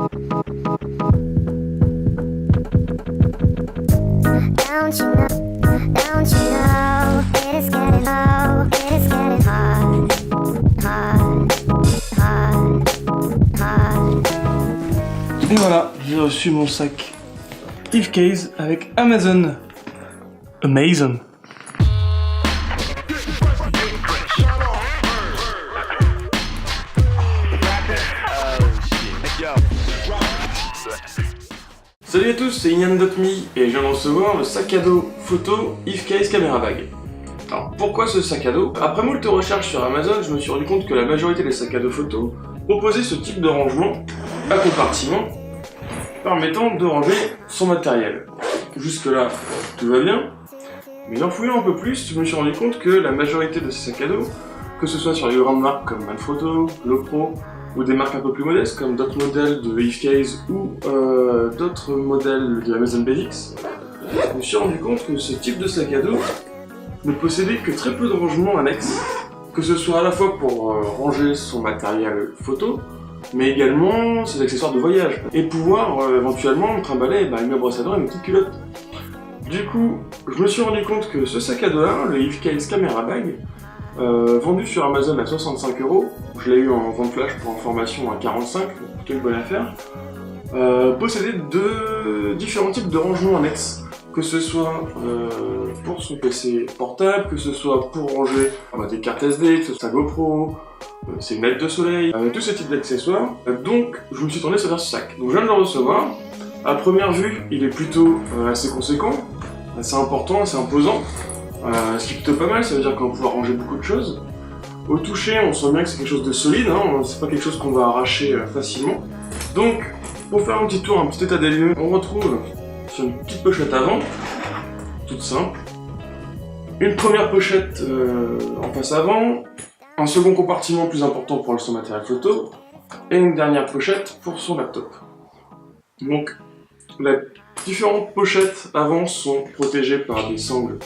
Et voilà, j'ai reçu mon sac Eve Case avec Amazon. Amazon. Salut à tous, c'est Ignan.me et je viens de recevoir le sac à dos photo Eve Case Camera Bag. Alors pourquoi ce sac à dos? Après moult recherches sur Amazon, je me suis rendu compte que la majorité des sacs à dos photo proposaient ce type de rangement à compartiment permettant de ranger son matériel. Jusque là, tout va bien, mais en fouillant un peu plus, je me suis rendu compte que la majorité de ces sacs à dos, que ce soit sur les grandes marques comme Manfrotto, GoPro, ou des marques un peu plus modestes comme d'autres modèles de Eve Case ou d'autres modèles de Amazon Basics, je me suis rendu compte que ce type de sac à dos ne possédait que très peu de rangements annexes, que ce soit à la fois pour ranger son matériel photo, mais également ses accessoires de voyage, et pouvoir éventuellement trimballer une brosse à dents et une petite culotte. Du coup, je me suis rendu compte que ce sac à dos là, le Eve Case Camera Bag, vendu sur Amazon à 65 €, je l'ai eu en vente flash pour information à 45, plutôt une bonne affaire, possédait différents types de rangements annexes, que ce soit pour son PC portable, que ce soit pour ranger des cartes SD, que ce soit sa GoPro, ses lunettes de soleil, tous ces types d'accessoires. Donc je me suis tourné vers ce sac. Donc je viens de le recevoir. À première vue, il est plutôt assez conséquent, assez important, assez imposant. Ce qui est plutôt pas mal, ça veut dire qu'on va pouvoir ranger beaucoup de choses. Au toucher, on sent bien que c'est quelque chose de solide, hein, c'est pas quelque chose qu'on va arracher facilement. Donc, pour faire un petit tour, un petit état des lieux, on retrouve sur une petite pochette avant, toute simple. Une première pochette en face avant, un second compartiment plus important pour son matériel photo, et une dernière pochette pour son laptop. Donc, les différentes pochettes avant sont protégées par des sangles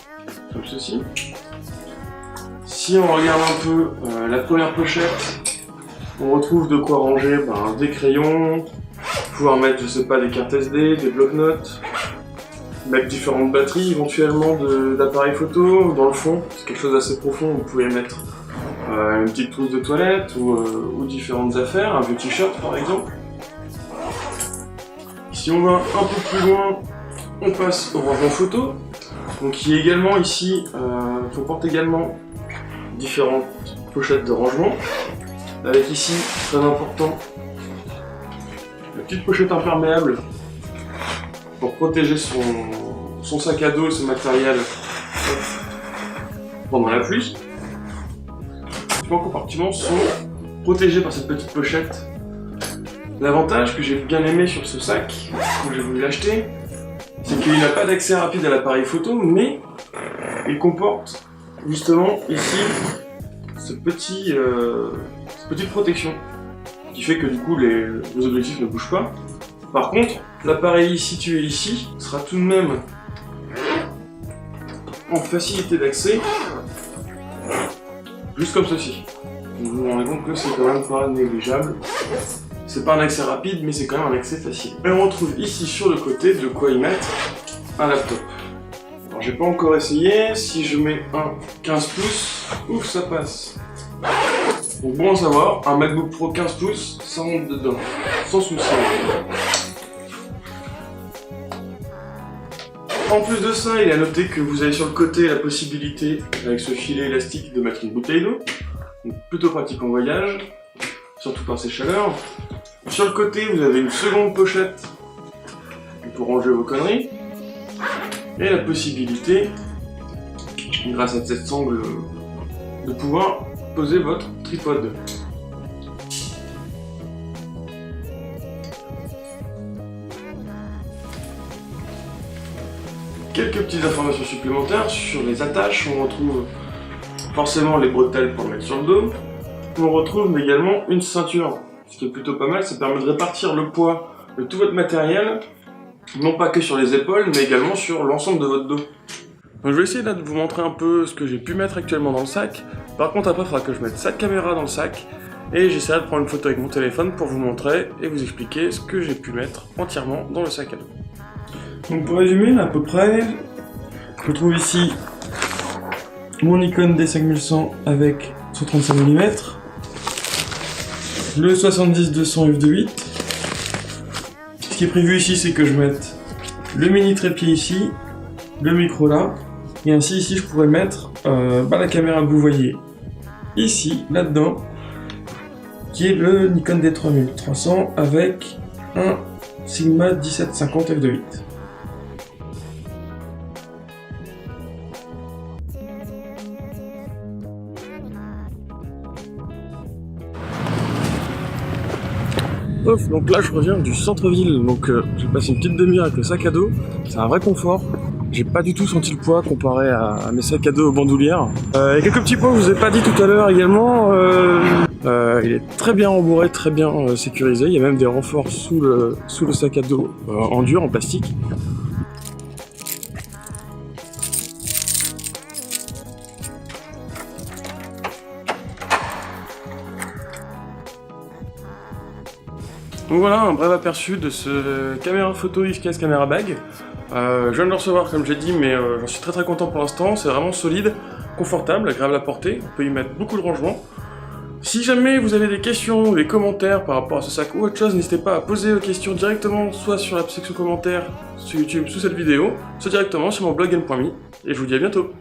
comme ceci. Si on regarde un peu la première pochette, on retrouve de quoi ranger des crayons, pouvoir mettre, je sais pas, des cartes SD, des blocs-notes, mettre différentes batteries éventuellement d'appareils photo. Dans le fond, c'est quelque chose d'assez profond, vous pouvez mettre une petite trousse de toilette ou différentes affaires, un vieux t-shirt par exemple. Si on va un peu plus loin, on passe au rangement photo. Donc qui est également ici, comporte également différentes pochettes de rangement, avec ici, très important, la petite pochette imperméable pour protéger son sac à dos et son matériel pendant la pluie. Les différents compartiments sont protégés par cette petite pochette. L'avantage que j'ai bien aimé sur ce sac, quand j'ai voulu l'acheter, c'est qu'il n'a pas d'accès rapide à l'appareil photo, mais il comporte justement ici cette petite protection qui fait que du coup les objectifs ne bougent pas. Par contre, l'appareil situé ici sera tout de même en facilité d'accès, juste comme ceci. Vous vous rendez compte que c'est quand même pas négligeable. C'est pas un accès rapide, mais c'est quand même un accès facile. Et on retrouve ici sur le côté de quoi y mettre un laptop. Alors j'ai pas encore essayé, si je mets un 15 pouces, ouf ça passe. Donc bon à savoir, un MacBook Pro 15 pouces, ça rentre dedans, sans souci. En plus de ça, il est à noter que vous avez sur le côté la possibilité, avec ce filet élastique, de mettre une bouteille d'eau. Donc plutôt pratique en voyage, surtout par ces chaleurs. Sur le côté, vous avez une seconde pochette pour ranger vos conneries. Et la possibilité, grâce à cette sangle, de pouvoir poser votre tripode. Quelques petites informations supplémentaires sur les attaches. On retrouve forcément les bretelles pour mettre sur le dos. On retrouve également une ceinture, ce qui est plutôt pas mal. Ça permet de répartir le poids de tout votre matériel, non pas que sur les épaules, mais également sur l'ensemble de votre dos. Donc je vais essayer là de vous montrer un peu ce que j'ai pu mettre actuellement dans le sac. Par contre après il faudra que je mette cette caméra dans le sac et j'essaierai de prendre une photo avec mon téléphone pour vous montrer et vous expliquer ce que j'ai pu mettre entièrement dans le sac à dos. Donc pour résumer, à peu près, je trouve ici mon Nikon D5100 avec 135 mm, le 70-200 f2.8. Ce qui est prévu ici, c'est que je mette le mini trépied ici, le micro là, et ainsi ici je pourrais mettre la caméra que vous voyez ici, là-dedans, qui est le Nikon D3300 avec un Sigma 1750 f2.8. Donc là je reviens du centre-ville, donc j'ai passé une petite demi-heure avec le sac à dos, c'est un vrai confort. J'ai pas du tout senti le poids comparé à mes sacs à dos bandoulières. Il y a quelques petits points que je vous ai pas dit tout à l'heure également. Il est très bien rembourré, très bien sécurisé. Il y a même des renforts sous le sac à dos en dur, en plastique. Donc voilà un bref aperçu de ce caméra photo IFCASE Camera Bag. Je viens de le recevoir comme j'ai dit, mais j'en suis très content pour l'instant. C'est vraiment solide, confortable, agréable à porter. On peut y mettre beaucoup de rangements. Si jamais vous avez des questions ou des commentaires par rapport à ce sac ou autre chose, n'hésitez pas à poser vos questions directement soit sur la section commentaires sur YouTube sous cette vidéo, soit directement sur mon blog N.me. Et je vous dis à bientôt.